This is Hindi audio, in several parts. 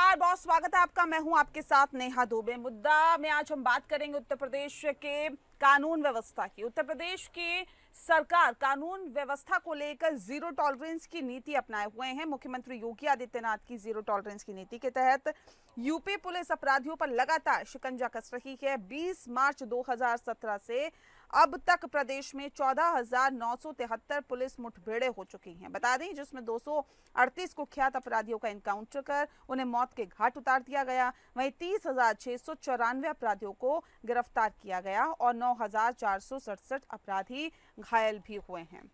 नमस्कार, बहुत स्वागत है आपका। मैं हूं आपके साथ नेहा दुबे। मुद्दा में आज हम बात करेंगे उत्तर प्रदेश के कानून व्यवस्था की। उत्तर प्रदेश की सरकार कानून व्यवस्था को लेकर जीरो टॉलरेंस की नीति अपनाए हुए हैं। मुख्यमंत्री योगी आदित्यनाथ की जीरो टॉलरेंस की नीति के तहत यूपी पुलिस अपराधियों पर लगातार शिकंजा कस रही है। 20 मार्च 2017 से अब तक प्रदेश में 14,973 पुलिस मुठभेड़ें हो चुकी हैं। बता दें, जिसमें 238 कुख्यात अपराधियों का एनकाउंटर कर उन्हें मौत के घाट उतार दिया गया। वहीं 30,694 अपराधियों को गिरफ्तार किया गया और 9,467 अपराधी घायल भी हुए हैं।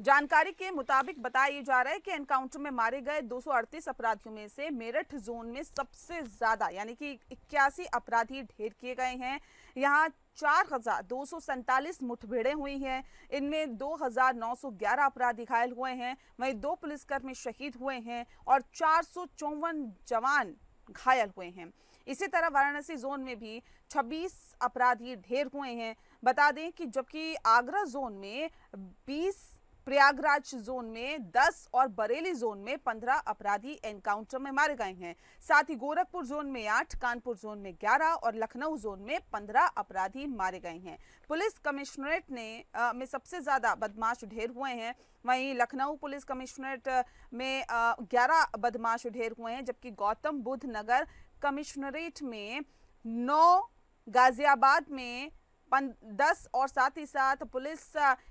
जानकारी के मुताबिक बताया जा रहा है कि एनकाउंटर में मारे गए 238 अपराधियों में से मेरठ जोन में सबसे ज्यादा यानी कि 81 अपराधी ढेर किए गए हैं। यहां 4,247 मुठभेड़ें हुई हैं। इनमें 2,911 अपराधी घायल हुए हैं। वहीं 2 पुलिसकर्मी शहीद हुए हैं और 454 जवान घायल हुए हैं। इसी तरह वाराणसी जोन में भी 26 अपराधी ढेर हुए हैं। बता दें कि जबकि आगरा जोन में 20, प्रयागराज जोन में 10 और बरेली जोन में 15 अपराधी एनकाउंटर में मारे गए हैं। साथ ही गोरखपुर जोन में 8, कानपुर जोन में 11 और लखनऊ जोन में 15 अपराधी मारे गए हैं। पुलिस कमिश्नरेट में सबसे ज्यादा बदमाश ढेर हुए हैं। वहीं लखनऊ पुलिस कमिश्नरेट में 11 बदमाश ढेर हुए हैं, जबकि गौतम बुद्ध नगर कमिश्नरेट में 9, गाजियाबाद में 10 और साथ ही साथ पुलिस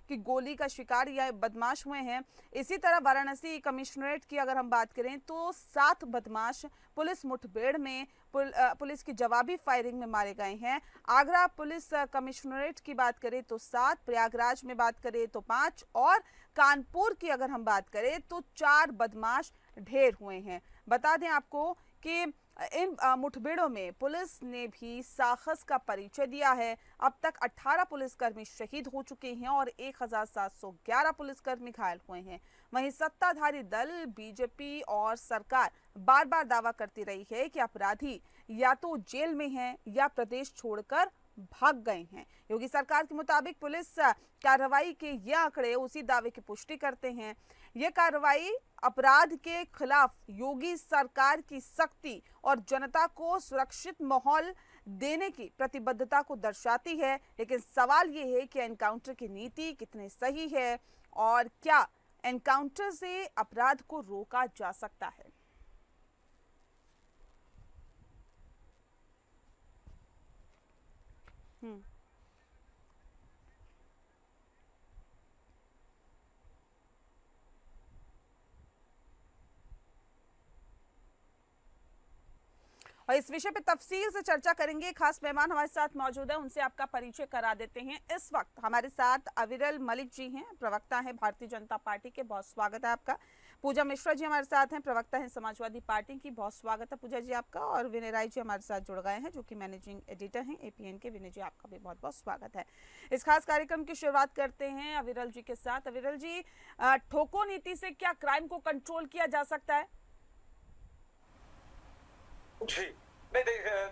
की गोली का शिकार यह बदमाश हुए हैं। इसी तरह वाराणसी कमिश्नरेट की अगर हम बात करें तो 7 बदमाश पुलिस मुठभेड़ में पुलिस की जवाबी फायरिंग में मारे गए हैं। आगरा पुलिस कमिश्नरेट की बात करें तो 7, प्रयागराज में बात करें तो 5 और कानपुर की अगर हम बात करें तो 4 बदमाश ढेर हुए हैं। बता दें आपको कि इन मुठभेड़ों में पुलिस ने भी साहस का परिचय दिया है। अब तक 18 पुलिसकर्मी शहीद हो चुके हैं और 1,711 पुलिसकर्मी घायल हुए हैं। वहीं सत्ताधारी दल बीजेपी और सरकार बार बार दावा करती रही है कि अपराधी या तो जेल में हैं या प्रदेश छोड़कर भाग गए हैं। योगी सरकार के मुताबिक पुलिस कार्रवाई के ये आंकड़े उसी दावे की पुष्टि करते हैं। ये कार्रवाई अपराध के खिलाफ योगी सरकार की सख्ती और जनता को सुरक्षित माहौल देने की प्रतिबद्धता को दर्शाती है। लेकिन सवाल ये है कि एनकाउंटर की नीति कितनी सही है और क्या एनकाउंटर से अपराध को रोका जा सकता है। और इस विषय पे तफसील से चर्चा करेंगे। खास मेहमान हमारे साथ मौजूद है, उनसे आपका परिचय करा देते हैं। इस वक्त हमारे साथ अविरल मलिक जी हैं, प्रवक्ता हैं भारतीय जनता पार्टी के, बहुत स्वागत है आपका। पूजा मिश्रा जी हमारे साथ हैं, प्रवक्ता हैं समाजवादी पार्टी की, बहुत स्वागत है पूजा जी आपका। और विनय राय जी हमारे साथ जुड़ गए हैं, जो कि मैनेजिंग एडिटर हैं एपीएन के। विनय जी आपका भी बहुत बहुत स्वागत है। इस खास कार्यक्रम की शुरुआत करते हैं अविरल जी के साथ। अविरल जी, ठोको नीति से क्या क्राइम को कंट्रोल किया जा सकता है? जी नहीं,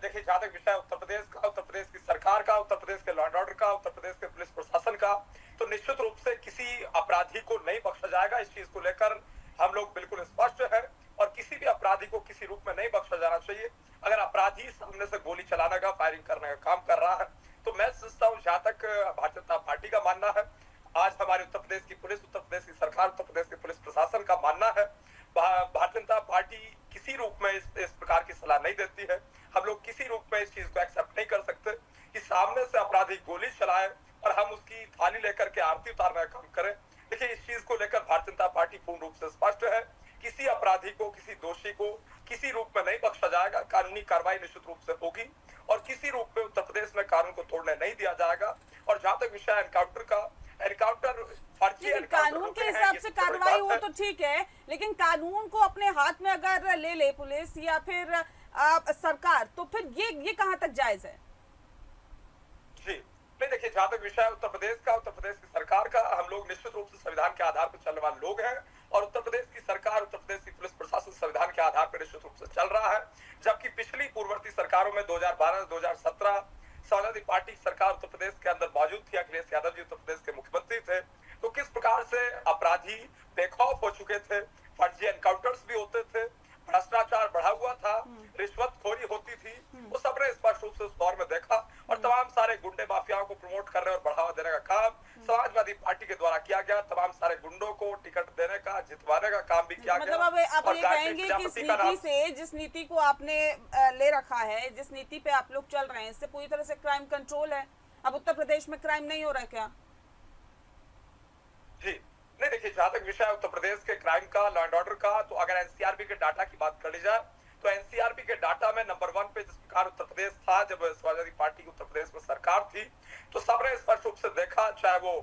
देखिए, जहां तक विषय उत्तर प्रदेश का, उत्तर प्रदेश की सरकार का, उत्तर प्रदेश के लॉ एंड ऑर्डर का, उत्तर प्रदेश के पुलिस प्रशासन का, तो निश्चित रूप से किसी अपराधी को नहीं बख्शा जाएगा। इस चीज को लेकर हम लोग बिल्कुल स्पष्ट है और किसी भी अपराधी को किसी रूप में नहीं बख्शा जाना चाहिए। अगर अपराधी सामने से गोली चलाने का, फायरिंग करने का काम कर रहा है, तो मैं समझता हूँ, जहां तक भारतीय जनता पार्टी का मानना है, आज हमारे उत्तर प्रदेश की पुलिस, उत्तर प्रदेश की सरकार, उत्तर प्रदेश के पुलिस प्रशासन का मानना है, भारतीय जनता पार्टी किसी रूप में इस प्रकार की सलाह नहीं देती है। हम लोग किसी रूप में इस चीज को एक्सेप्ट नहीं कर सकते कि सामने से अपराधी गोली चलाए और हम उसकी थाली लेकर के आरती उतारने का काम करें। देखिए, इस चीज को लेकर भारतीय जनता पार्टी पूर्ण रूप से स्पष्ट है। किसी अपराधी को, किसी दोषी को किसी रूप में नहीं बख्शा जाएगा। कानूनी कार्रवाई निश्चित रूप से होगी और किसी रूप में उत्तर प्रदेश में कानून को तोड़ने नहीं दिया जाएगा। और जहां तक विषय एनकाउंटर का, एनकाउंटर फर्जी, कानून के हिसाब से कार्रवाई हो तो ठीक है, लेकिन कानून को अपने हाथ में अगर ले ले पुलिस या फिर सरकार, तो फिर ये कहां तक जायज है? जी नहीं, देखिए, जहां तक विषय उत्तर प्रदेश का, उत्तर प्रदेश की सरकार का, हम लोग निश्चित रूप से संविधान के आधार पर चलने वाले लोग हैं और उत्तर प्रदेश की सरकार, उत्तर प्रदेश की पुलिस प्रशासन संविधान के आधार पर निश्चित रूप से चल रहा है। जबकि पिछली पूर्ववर्ती सरकारों में 2012-2017 समाजवादी पार्टी की सरकार उत्तर प्रदेश के अंदर मौजूद थी, अखिलेश यादव जी उत्तर प्रदेश के मुख्यमंत्री थे, तो किस प्रकार से अपराधी बेखौफ हो चुके थे, फर्जी एनकाउंटर्स भी होते थे भ्रष्टाचार बढ़ा हुआ था, रिश्वतखोरी होती थी, वो सबने स्पष्ट रूप से उस दौर में देखा। और तमाम सारे गुंडे माफियाओं को प्रमोट करने और बढ़ावा देने का काम समाजवादी पार्टी के द्वारा किया गया। तमाम सारे गुंडों को टिकट देने का, जितवाने का काम भी किया मतलब गया। अब आप और ये गायत्री कहेंगे कि इस प्रजापति का नीति नाम से, जिस नीति को आपने ले रखा है, जिस नीति पे आप लोग चल रहे हैं, इससे पूरी तरह से क्राइम कंट्रोल है। अब उत्तर प्रदेश में क्राइम नहीं हो रहा है क्या? जी नहीं, देखिए जहां तक विषय उत्तर प्रदेश के क्राइम का, लॉ एंड ऑर्डर का, तो अगर एनसीआरबी के डाटा की बात कर ली जाए तो एनसीआरबी के डाटा में नंबर 1 पे जिस प्रकार उत्तर प्रदेश था जब समाजवादी पार्टी की उत्तर प्रदेश में सरकार थी, तो सबने स्पष्ट रूप से देखा, चाहे वो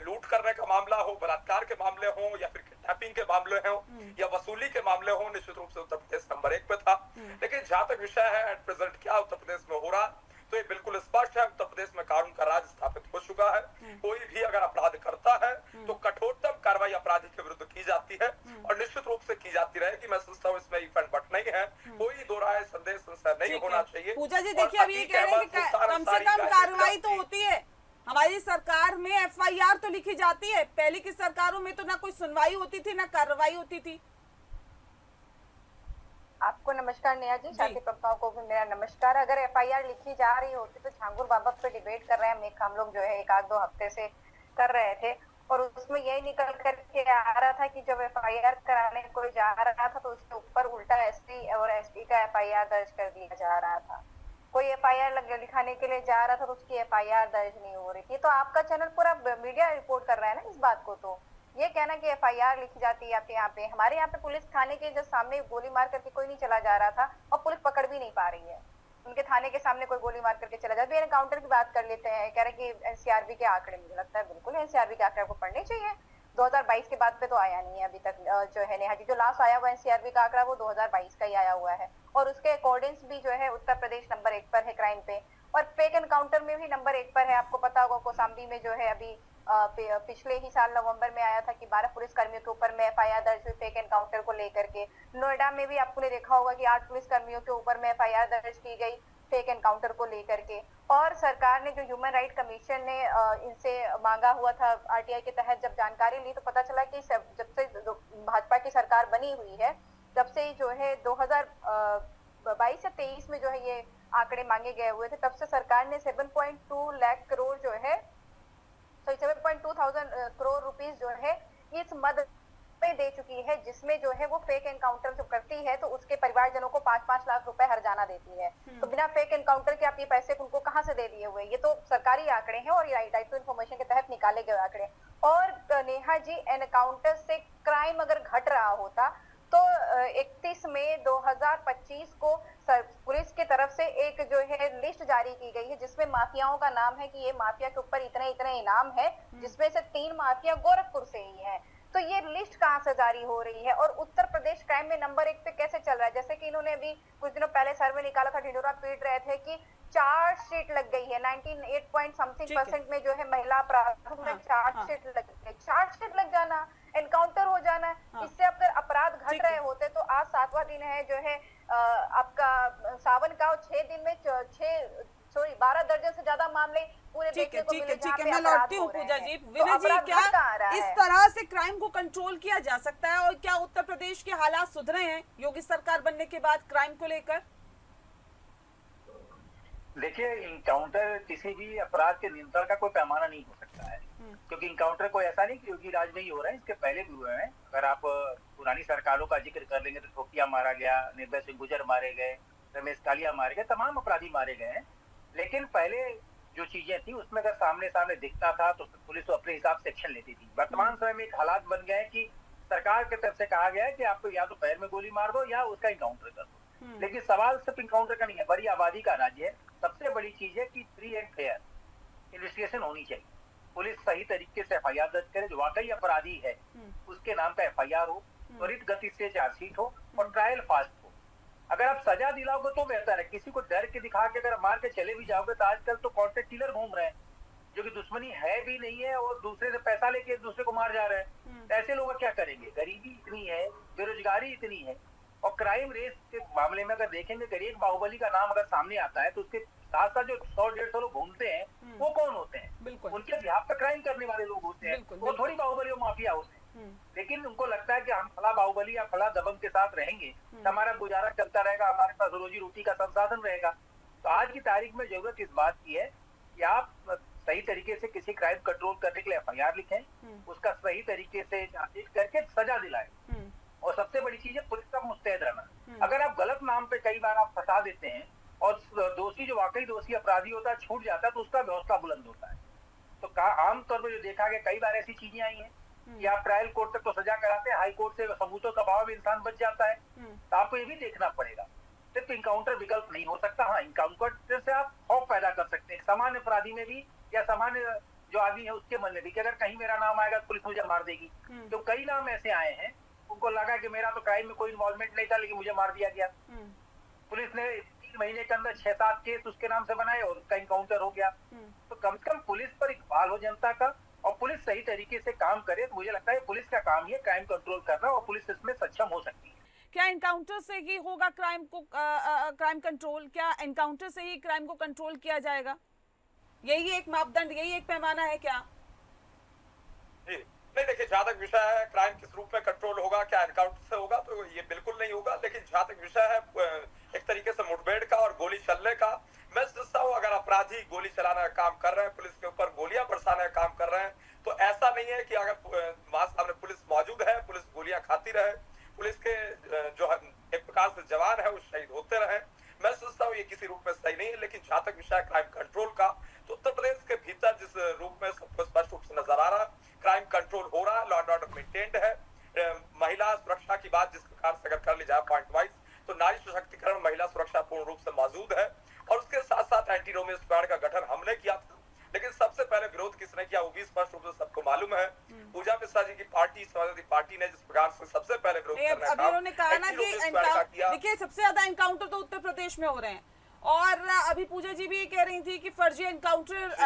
लूट करने का मामला हो, बलात्कार के मामले हो, या फिर किडनैपिंग के मामले हो, या वसूली के मामले हो, निश्चित रूप से उत्तर प्रदेश नंबर 1 पे था। लेकिन जहां तक विषय है एट प्रेजेंट क्या उत्तर प्रदेश में हो रहा, तो ये बिल्कुल स्पष्ट है, उत्तर प्रदेश में कानून का राज स्थापित हो चुका है। कोई भी अगर अपराध करता है तो कठोरतम कार्रवाई अपराधी के विरुद्ध की जाती है, और निश्चित रूप से की जाती रहेगी। मैं समझता हूँ इसमें इफ एंड बट नहीं है, कोई दो राय संदेश संशय नहीं होना चाहिए। पूजा जी देखिए, अब ये कह रहे हैं कि कम से कम कार्रवाई तो होती है। हमारी सरकार में एफआईआर तो लिखी जाती है, पहले की सरकारों में तो ना कोई सुनवाई होती थी ना कार्रवाई होती थी। आपको नमस्कार नेहा जी, साथी प्रवक्ताओं को भी मेरा नमस्कार। अगर एफआईआर लिखी जा रही होती तो झांगुर बाबा पे डिबेट कर रहे हैं हम लोग जो है एक आध दो हफ्ते से कर रहे थे, और उसमें यही निकल करके आ रहा था कि जब एफआईआर कराने कोई जा रहा था तो उसके ऊपर उल्टा एसपी और एसपी का एफआईआर दर्ज कर दिया जा रहा था। कोई एफआईआर लिखाने के लिए जा रहा था तो उसकी एफआईआर दर्ज नहीं हो रही थी। तो आपका चैनल पूरा मीडिया रिपोर्ट कर रहा है ना इस बात को। तो ये कहना कि एफआईआर लिखी जाती है आपके यहाँ पे, हमारे यहाँ पे पुलिस थाने के जब सामने गोली मार करके कोई नहीं चला जा रहा था और पुलिस पकड़ भी नहीं पा रही है। उनके थाने के सामने कोई गोली मार करके चला जाता है। एनकाउंटर की बात कर लेते हैं, कह रहे कि एनसीआरबी के आंकड़े, मुझे लगता है बिल्कुल एनसीआरबी के आंकड़े आपको पढ़ने चाहिए। 2022 के बाद पे तो आया नहीं है अभी तक जो है नेहा जी, जो लास्ट आया हुआ एनसीआरबी का आंकड़ा वो 2022 का ही आया हुआ है, और उसके अकॉर्डिंग्स भी जो है उत्तर प्रदेश नंबर 1 पर है क्राइम पे, और फेक एनकाउंटर में भी नंबर 1 पर है। आपको पता होगा कौशाम्बी में जो है अभी पिछले ही साल नवंबर में आया था कि 12 पुलिस कर्मियों के ऊपर में एफआईआर दर्ज हुई फेक एनकाउंटर को लेकर के। नोएडा में भी आपने देखा होगा कि 8 पुलिस कर्मियों के ऊपर में एफआईआर दर्ज की गई फेक एनकाउंटर को लेकर के। और सरकार ने जो ह्यूमन राइट कमीशन ने इनसे मांगा हुआ था आरटीआई के तहत जब जानकारी ली तो पता चला कि जब से भाजपा की सरकार बनी हुई है तब से ही जो है 2022 से 23 में जो है ये आंकड़े मांगे गए हुए थे, तब से सरकार ने 7.2 लाख करोड़ जो है 7.2 करोड़ रुपीस जो है इस मद में दे चुकी है, जिसमें जो है वो फेक एनकाउंटर जो करती है तो उसके परिवारजनों को 5-5 लाख रुपए हर्जाना देती है। तो बिना फेक एनकाउंटर के आप ये पैसे उनको कहाँ से दे दिए हुए? ये तो सरकारी आंकड़े हैं और ये राइट टू इन्फॉर्मेशन के तहत निकाले गए आंकड़े। और नेहा जी, एनकाउंटर से क्राइम अगर घट रहा होता तो 31 मई 2025 को पुलिस की तरफ से एक जो है लिस्ट जारी की गई है जिसमें माफियाओं का नाम है कि ये माफिया के ऊपर इतने इतने इनाम है, जिसमें से 3 माफिया गोरखपुर से ही हैं। तो ये लिस्ट कहाँ से जारी हो रही है? और उत्तर प्रदेश क्राइम में नंबर 1 पे कैसे चल रहा है? जैसे कि इन्होंने अभी कुछ दिनों पहले सर्वे निकाला था, ढिंडोरा पीट रहे थे कि चार्जशीट लग गई है 98.something% में जो है महिला अपराधों में चार्जशीट लग गई। चार्जशीट लग जाना, एनकाउंटर हो जाना, इससे अगर अपराध घट रहे होते तो आज 7वां दिन है जो है आपका सावन का, 6 दिन में 12 दर्जन से ज्यादा मामले पूरे देखने को मिले। ठीक है, मैं लौटती हूँ पूजा जी। विनय जी, क्या इस तरह से क्राइम को कंट्रोल किया जा सकता है और क्या उत्तर प्रदेश के हालात सुधरे हैं योगी सरकार बनने के बाद क्राइम को लेकर? देखिए, इनकाउंटर किसी भी अपराध के नियंत्रण का कोई पैमाना नहीं हो सकता है, क्योंकि इनकाउंटर कोई ऐसा नहीं कि योगी राज में ही हो रहा है, इसके पहले भी हुए हैं। अगर आप पुरानी सरकारों का जिक्र कर लेंगे तो ठोकिया मारा गया, निर्भय सिंह गुजर मारे गए, रमेश कालिया मारे गए, तमाम अपराधी मारे गए हैं। लेकिन पहले जो चीजें थी उसमें अगर सामने सामने दिखता था तो पुलिस तो अपने हिसाब से एक्शन लेती थी। वर्तमान समय में एक हालात बन गए कि सरकार की तरफ से कहा गया है कि आपको या तो पैर में गोली मार दो या उसका इनकाउंटर कर दो। लेकिन सवाल सिर्फ इनकाउंटर का नहीं है, बड़ी आबादी का राज्य है। सबसे बड़ी चीज है कि फ्री एंड फेयर इन्वेस्टिगेशन होनी चाहिए। पुलिस सही तरीके से एफआईआर दर्ज करे, जो वाकई अपराधी है उसके नाम पे एफआईआर हो, त्वरित गति से चार्जशीट हो और ट्रायल फास्ट हो। अगर आप सजा दिलाओगे तो बेहतर है। किसी को डर के दिखा के अगर मार के चले भी जाओगे तो आजकल तो कॉन्ट्रैक्ट किलर घूम रहे हैं जो कि दुश्मनी है भी नहीं है और दूसरे से पैसा लेके एक दूसरे को मार जा रहे हैं। तो ऐसे लोग क्या करेंगे? गरीबी इतनी है, बेरोजगारी इतनी है, और क्राइम रेट के मामले में अगर देखेंगे कि एक बाहुबली का नाम अगर सामने आता है तो उसके साथ साथ जो 100-150 लोग घूमते हैं वो कौन होते हैं? उनके बिहाफ पर क्राइम करने वाले लोग होते हैं, वो थोड़ी बाहुबली और माफिया होते हैं। लेकिन उनको लगता है कि हम फला बाहुबली या फला दबंग के साथ रहेंगे तो हमारा गुजारा चलता रहेगा, हमारे पास रोजी रोटी का संसाधन रहेगा। तो आज की तारीख में जरूरत इस बात की है कि आप सही तरीके से किसी क्राइम कंट्रोल करने के लिए FIR लिखें, उसका सही तरीके से जांच करके सजा दिलाएं। और सबसे बड़ी चीज है पुलिस का मुस्तैद रहना। अगर आप गलत नाम पे कई बार आप फंसा देते हैं और दोषी जो वाकई दोषी अपराधी होता है छूट जाता है तो उसका हौसला बुलंद होता है। तो आमतौर पर जो देखा गया कई बार ऐसी चीजें आई हैं कि आप ट्रायल कोर्ट तक तो सजा कराते हैं, हाई कोर्ट से सबूतों का अभाव में इंसान बच जाता है। तो आपको ये भी देखना पड़ेगा, सिर्फ इनकाउंटर विकल्प नहीं हो सकता। हाँ, इनकाउंटर से आप खौफ पैदा कर सकते हैं सामान्य अपराधी में भी या सामान्य जो आदमी है उसके मन में भी कि अगर कहीं मेरा नाम आएगा तो पुलिस मुझे मार देगी। तो कई नाम ऐसे आए हैं उनको लगा कि मेरा तो क्राइम में कोई इन्वॉल्वमेंट नहीं था लेकिन मुझे मार दिया गया। पुलिस ने 3 महीने के अंदर 6-7 केस उसके नाम से बनाए और उसका इनकाउंटर हो गया। तो कम से कम पुलिस पर इकबाल हो जनता का और पुलिस सही तरीके से काम करे। तो मुझे लगता है पुलिस का काम ही है क्राइम कंट्रोल करना और पुलिस इसमें सक्षम हो सकती है। क्या एनकाउंटर से ही होगा क्राइम कंट्रोल? क्या एनकाउंटर से ही क्राइम को कंट्रोल किया जाएगा? यही एक मापदंड, यही एक पैमाना है क्या? जी नहीं, देखिए जहां तक विषय है क्राइम किस रूप में कंट्रोल होगा, क्या एनकाउंटर से होगा, तो ये बिल्कुल नहीं होगा। लेकिन जहां तक विषय है एक तरीके से मुठभेड़ का और गोली चलने का, मैं सोचता हूँ अगर अपराधी गोली चलाने का काम कर रहे हैं, पुलिस के ऊपर गोलियां बरसाने का काम कर रहे हैं, तो ऐसा नहीं है कि अगर वहां सामने पुलिस मौजूद है, पुलिस गोलियां खाती रहे, पुलिस के जो एक प्रकार से जवान है वो शहीद होते रहे। मैं सोचता हूँ ये किसी रूप में सही नहीं है। लेकिन जहां तक विषय क्राइम कंट्रोल का, तो उत्तर प्रदेश के भीतर जिस रूप में सबको स्पष्ट रूप से नजर आ रहा है, क्राइम कंट्रोल हो रहा है, लॉ एंड ऑर्डर मेंटेन्ड है। महिला सुरक्षा की बात जिस प्रकार से अगर कर ली जाए पॉइंट वाइज, तो नारी सशक्तिकरण, महिला सुरक्षा पूर्ण रूप से मौजूद है। और उसके साथ साथ एंटी रोमियो स्क्वाड का गठन हमने किया था, लेकिन सबसे पहले विरोध किसने किया वो भी स्पष्ट रूप से सबको मालूम है। पूजा मिश्रा जी की पार्टी समाजवादी पार्टी ने जिस प्रकार से सबसे पहले विरोध करने का, अभी उन्होंने कहा ना कि देखिए सबसे ज्यादा एनकाउंटर तो उत्तर प्रदेश में हो रहे हैं, और अभी पूजा जी भी ये कह रही थी कि फर्जी एनकाउंटर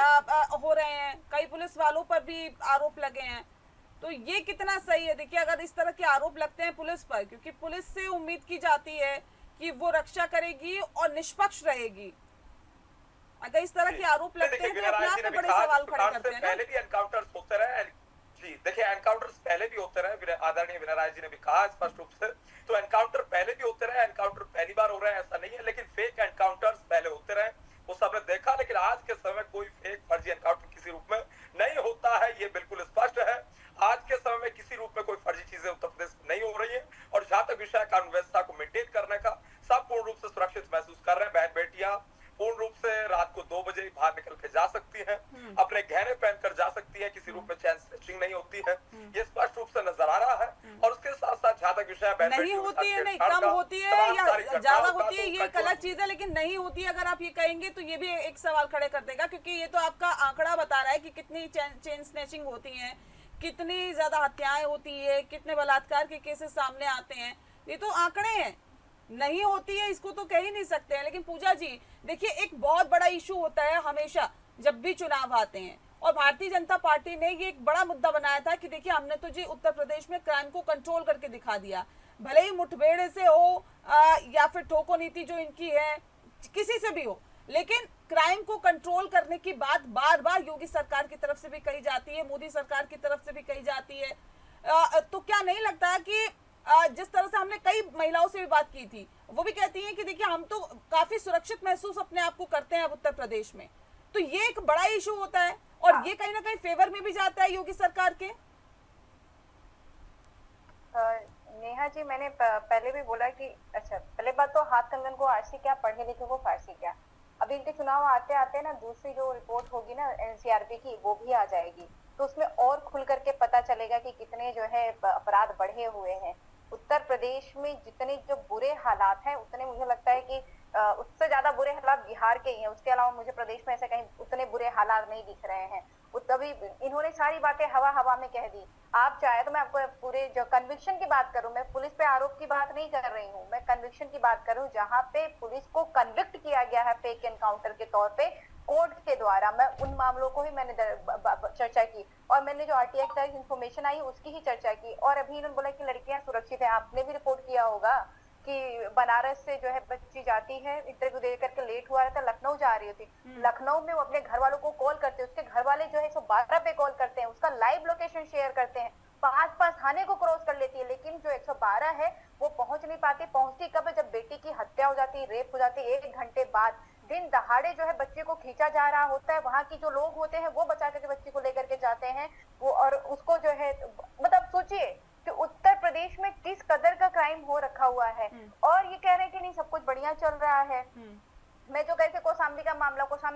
हो रहे हैं, कई पुलिस वालों पर भी आरोप लगे हैं। तो ये कितना सही है? देखिए अगर इस तरह के आरोप लगते हैं पुलिस पर, क्योंकि पुलिस से उम्मीद की जाती है कि वो रक्षा करेगी और निष्पक्ष रहेगी, अगर इस तरह के आरोप लगते हैं तो अपने आप में बड़े सवाल खड़े करते हैं। पहले भी एनकाउंटर्स होते रहे जी, देखिए एनकाउंटर्स पहले भी होते रहे, आदरणीय विनय राय जी ने भी कहा स्पष्ट रूप से, तो एनकाउंटर पहले भी होते रहे, एनकाउंटर पहली बार हो रहा है ऐसा नहीं है। लेकिन फेक एनकाउंटर्स पहले होते रहे, वो सबने देखा। लेकिन आज के समय कोई फेक फर्जी एनकाउंटर किसी रूप में नहीं होता है, ये बिल्कुल स्पष्ट है। आज के समय में किसी रूप में कोई फर्जी चीजें उत्तर प्रदेश में नहीं हो रही है। और जहां तक विषय कानून व्यवस्था को मेंटेन करने का, सब पूर्ण रूप से सुरक्षित महसूस कर रहे हैं। बहन बेटियां पूर्ण रूप से रात को 2 बजे बाहर निकल के जा सकती हैं, अपने गहने पहनकर जा सकती हैं, किसी रूप में चैन स्नैचिंग नहीं होती है, ये स्पष्ट रूप से नजर आ रहा है। और उसके साथ साथ जहां तक विषय नहीं होती है, नहीं कम होती है या ज्यादा होती है, ये एक अलग चीज है, लेकिन नहीं होती है अगर आप ये कहेंगे तो ये भी एक सवाल खड़े कर देगा, क्योंकि ये तो आपका आंकड़ा बता रहा है कि कितनी चेन स्नैचिंग होती है, कितनी ज्यादा हत्याएं होती है, कितने बलात्कार के केसेस सामने आते हैं, ये तो आंकड़े हैं। नहीं होती है इसको तो कह ही नहीं सकते हैं। लेकिन पूजा जी देखिए, एक बहुत बड़ा इशू होता है हमेशा जब भी चुनाव आते हैं, और भारतीय जनता पार्टी ने ये एक बड़ा मुद्दा बनाया था कि देखिए हमने तो जी उत्तर प्रदेश में क्राइम को कंट्रोल करके दिखा दिया, भले ही मुठभेड़ से हो या फिर ठोको नीति जो इनकी है किसी से भी हो, लेकिन क्राइम को कंट्रोल करने की बात बार बार योगी सरकार की तरफ से भी कही जाती है, मोदी सरकार की तरफ से भी कही जाती है। तो क्या नहीं लगता है कि जिस तरह से हमने कई महिलाओं से भी बात की थी, वो भी कहती हैं कि देखिए हम तो काफी सुरक्षित महसूस अपने आप को करते हैं उत्तर प्रदेश में, तो ये एक बड़ा इशू होता है और ये कहीं ना कहीं फेवर में भी जाता है योगी सरकार के। नेहा जी, मैंने पहले भी बोला कि अच्छा, पहले बात तो हाथ कंगन को आरसी क्या, पढ़े लिखे को फारसी क्या। अभी इनके चुनाव आते आते ना दूसरी जो रिपोर्ट होगी ना एनसीआरपी की, वो भी आ जाएगी, तो उसमें और खुल करके पता चलेगा कि कितने जो है अपराध बढ़े हुए हैं उत्तर प्रदेश में। जितने जो बुरे हालात हैं उतने मुझे लगता है कि उससे ज्यादा बुरे हालात बिहार के ही हैं। उसके अलावा मुझे प्रदेश में ऐसे कहीं उतने बुरे हालात नहीं दिख रहे हैं। तभी इन्होंने सारी बातें हवा हवा में कह दी। आप चाहे तो मैं आपको पूरे जो कन्विक्शन की बात करूं, मैं पुलिस पे आरोप की बात नहीं कर रही हूं, मैं कन्विक्शन की बात करूं, जहां पे पुलिस को कन्विक्ट किया गया है फेक एनकाउंटर के तौर पे कोर्ट के द्वारा। मैं उन मामलों को ही मैंने चर्चा की, और मैंने जो आरटीआई तक इंफॉर्मेशन आई उसकी ही चर्चा की। और अभी इन्होंने बोला कि लड़कियां सुरक्षित है, आपने भी रिपोर्ट किया होगा कि बनारस से जो है बच्ची जाती है, इंटरव्यू दे करके लेट हुआ रहता, लखनऊ जा रही होती, लखनऊ में वो अपने घर वालों को कॉल करते हैं, उसके घर वाले जो है 112 पे कॉल करते हैं, उसका लाइव लोकेशन शेयर करते हैं, पास थाने को क्रॉस कर लेती है, लेकिन जो 112 है वो पहुंच नहीं पाती। पहुंचती कब है? जब बेटी की हत्या हो जाती है, रेप हो जाती है, 1 घंटे बाद दिन दहाड़े जो है बच्चे को खींचा जा रहा होता है। वहां की जो लोग होते हैं वो बचा करके बच्चे को लेकर के जाते हैं वो, और उसको जो है मतलब सोचिए कि उत्तर प्रदेश में किस कदर का क्राइम हो रखा हुआ है। और ये कह रहे हैं कि नहीं सब कुछ बढ़िया चल रहा है। मैं जो कह रही थी कौशाम्बी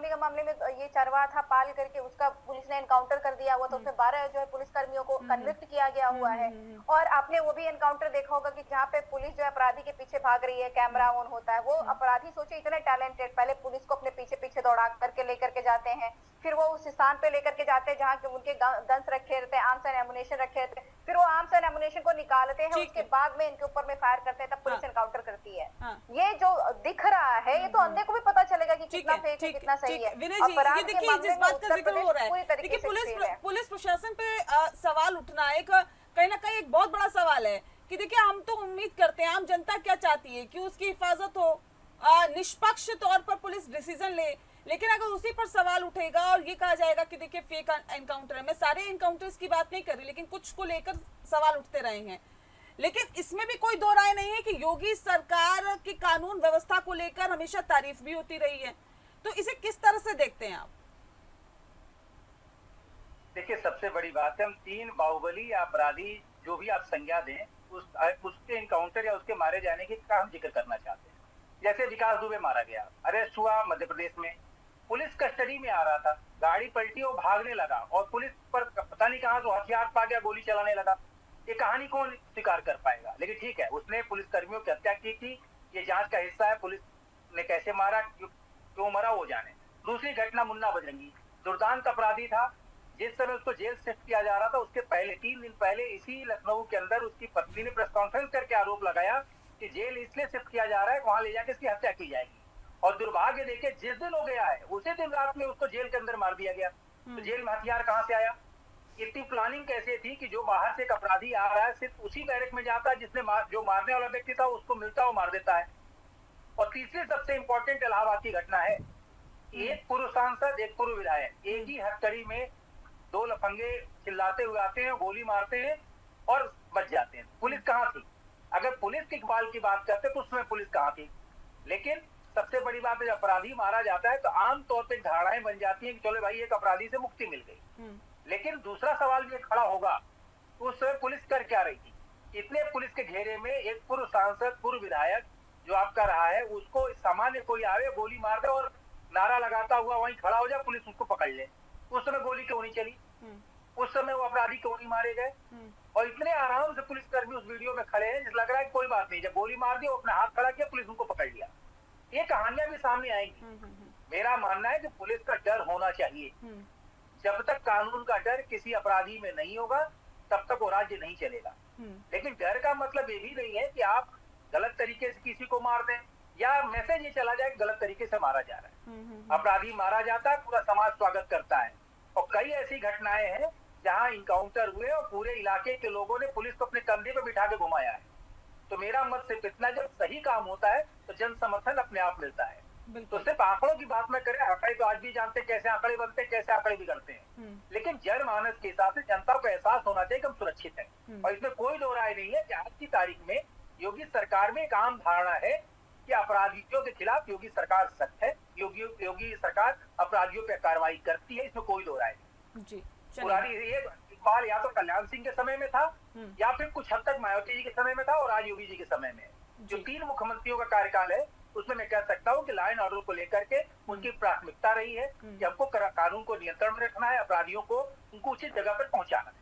का मामले में ये चरवाहा था पाल करके, उसका पुलिस ने एनकाउंटर कर दिया हुआ, तो उसमें 12 जो है पुलिस कर्मियों को कन्विक्ट किया गया हुआ है। और आपने वो भी एनकाउंटर देखा होगा कि जहाँ पे पुलिस जो है अपराधी के पीछे भाग रही है, कैमरा ऑन होता है, वो अपराधी सोचे इतने टैलेंटेड, पहले पुलिस को अपने पीछे पीछे दौड़ा करके लेकर के जाते हैं, फिर वो उस स्थान पे लेकर के जाते हैं जहाँ उनके गन्स रखे रहते हैं, आर्म्स एंड एमुनेशन रखे रहते हैं, फिर वो आर्म्स एंड एमुनेशन को निकालते हैं, उसके बाद में इनके ऊपर में फायर करते हैं, तब पुलिस एनकाउंटर करती है। ये जो दिख रहा है ये तो अंधे को भी पता चलेगा कि कितना फेक है कितना सही है। विनय जी, ये देखिए जिस बात का जिक्र हो रहा है, देखिए पुलिस प्रशासन पे सवाल उठना एक कहीं ना कहीं एक बहुत बड़ा सवाल है कि देखिए हम तो उम्मीद करते हैं, आम जनता क्या चाहती है कि उसकी हिफाजत हो, निष्पक्ष तौर पर पुलिस डिसीजन ले, लेकिन अगर उसी पर सवाल उठेगा और ये कहा जाएगा कि देखिए फेक एनकाउंटर है, मैं सारे एनकाउंटर्स की बात नहीं कर रही, लेकिन कुछ को लेकर सवाल उठते रहे हैं, लेकिन इसमें भी कोई दो राय नहीं है कि योगी सरकार की कानून व्यवस्था को लेकर हमेशा तारीफ भी होती रही है, तो इसे किस तरह से देखते हैं आप? देखिए सबसे बड़ी बात है, हम 3 बाहुबली या अपराधी जो भी आप संज्ञा दें उसके एनकाउंटर या उसके मारे जाने की का हम जिक्र करना चाहते हैं। जैसे विकास दुबे मारा गया, अरेस्ट हुआ मध्य प्रदेश में, पुलिस कस्टडी में आ रहा था, गाड़ी पलटी और भागने लगा और पुलिस पर पता नहीं कहां तो हथियार पा गया, गोली चलाने लगा। ये कहानी कौन स्वीकार कर पाएगा? लेकिन ठीक है, उसने पुलिस कर्मियों की हत्या की थी, ये जांच का हिस्सा है, पुलिस ने कैसे मारा क्यों मरा वो जाने। दूसरी घटना मुन्ना बजरंगी, दुर्दांत अपराधी था, जिस समय उसको जेल शिफ्ट किया जा रहा था उसके पहले 3 दिन पहले इसी लखनऊ के अंदर उसकी पत्नी ने प्रेस कॉन्फ्रेंस करके आरोप लगाया कि जेल इसलिए शिफ्ट किया जा रहा है वहां ले जाकर इसकी हत्या की जाएगी, और दुर्भाग्य देखे जिस दिन हो गया है उसी दिन रात में उसको जेल के अंदर मार दिया गया। तो जेल में हथियार कहां से आया? इतनी प्लानिंग कैसे थी कि जो बाहर से एक अपराधी आ रहा है सिर्फ उसी बैरक में जाता है जिसने जो मारने वाला व्यक्ति था उसको मिलता वो मार देता है। और तीसरी सबसे इंपॉर्टेंट इलाहाबाद की घटना है, एक पूर्व सांसद एक पूर्व विधायक, एक ही हथकड़ी में 2 लफंगे चिल्लाते हुए आते हैं, गोली मारते हैं और बच जाते हैं। पुलिस कहां थी? अगर पुलिस के इकबाल की बात करते तो उसमें पुलिस कहां थी? लेकिन सबसे बड़ी बात है, जब अपराधी मारा जाता है तो आमतौर पर धारणाएं बन जाती हैं कि चलो भाई एक अपराधी से मुक्ति मिल गई। लेकिन दूसरा सवाल ये खड़ा होगा, उस समय पुलिस कर क्या रही थी? इतने पुलिस के घेरे में एक पूर्व सांसद पूर्व विधायक जो आपका रहा है उसको सामान्य कोई आवे गोली मार दे और नारा लगाता हुआ वहीं खड़ा हो जाए, पुलिस उसको पकड़ ले। उस समय गोली क्यों नहीं चली? उस समय वो अपराधी क्यों नहीं मारे गए? और इतने आराम से पुलिस कर्मी उस वीडियो में खड़े हैं, जिस लग रहा है कोई बात नहीं, जब गोली मार दी अपना हाथ खड़ा किया, पुलिस उनको पकड़ लिया। ये कहानियां भी सामने आएंगी। मेरा मानना है कि पुलिस का डर होना चाहिए। जब तक कानून का डर किसी अपराधी में नहीं होगा तब तक वो राज्य नहीं चलेगा। लेकिन डर का मतलब ये भी नहीं है कि आप गलत तरीके से किसी को मार दें या मैसेज ये चला जाए गलत तरीके से मारा जा रहा है। अपराधी मारा जाता है, पूरा समाज स्वागत करता है, और कई ऐसी घटनाएं हैं जहां इनकाउंटर हुए और पूरे इलाके के लोगों ने पुलिस को अपने कंधे पे बिठा के घुमाया है। तो मेरा मत सिर्फ इतना, जब सही काम होता है तो जन समर्थन अपने आप मिलता है। तो सिर्फ आंकड़ों की बात में करें, आंकड़े तो आज भी जानते हैं कैसे आंकड़े बनते हैं, कैसे आंकड़े बिगड़ते हैं, लेकिन जनमानस के हिसाब से जनता को एहसास होना चाहिए कि हम सुरक्षित हैं। और इसमें कोई दो राय नहीं है कि आज की तारीख में योगी सरकार में एक आम धारणा है कि अपराधियों के खिलाफ योगी सरकार सख्त है, योगी सरकार अपराधियों पर कार्रवाई करती है, इसमें कोई दो राय नहीं। पुरानी ये इकबाल या तो कल्याण सिंह के समय में था या फिर कुछ हद तक मायावती जी के समय में था और आज योगी जी के समय में। जो 3 मुख्यमंत्रियों का कार्यकाल है उसमें मैं कह सकता हूँ कि लॉ एंड ऑर्डर को लेकर के उनकी प्राथमिकता रही है कि हमको कानून को नियंत्रण में रखना है, अपराधियों को उनको उचित जगह पर पहुंचाना है।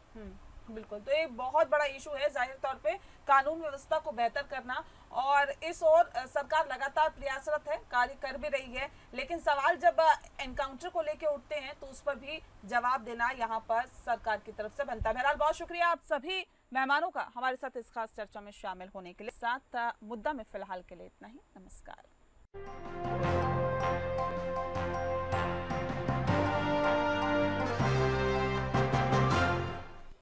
बिल्कुल, तो एक बहुत बड़ा इशू है जाहिर तौर पे कानून व्यवस्था को बेहतर करना, और इस ओर सरकार लगातार प्रयासरत है, कार्य कर भी रही है, लेकिन सवाल जब एनकाउंटर को लेके उठते हैं तो उस पर भी जवाब देना यहाँ पर सरकार की तरफ से बनता है। बहरहाल बहुत शुक्रिया आप सभी मेहमानों का हमारे साथ इस खास चर्चा में शामिल होने के लिए। साथ मुद्दा में फिलहाल के लिए इतना ही। नमस्कार।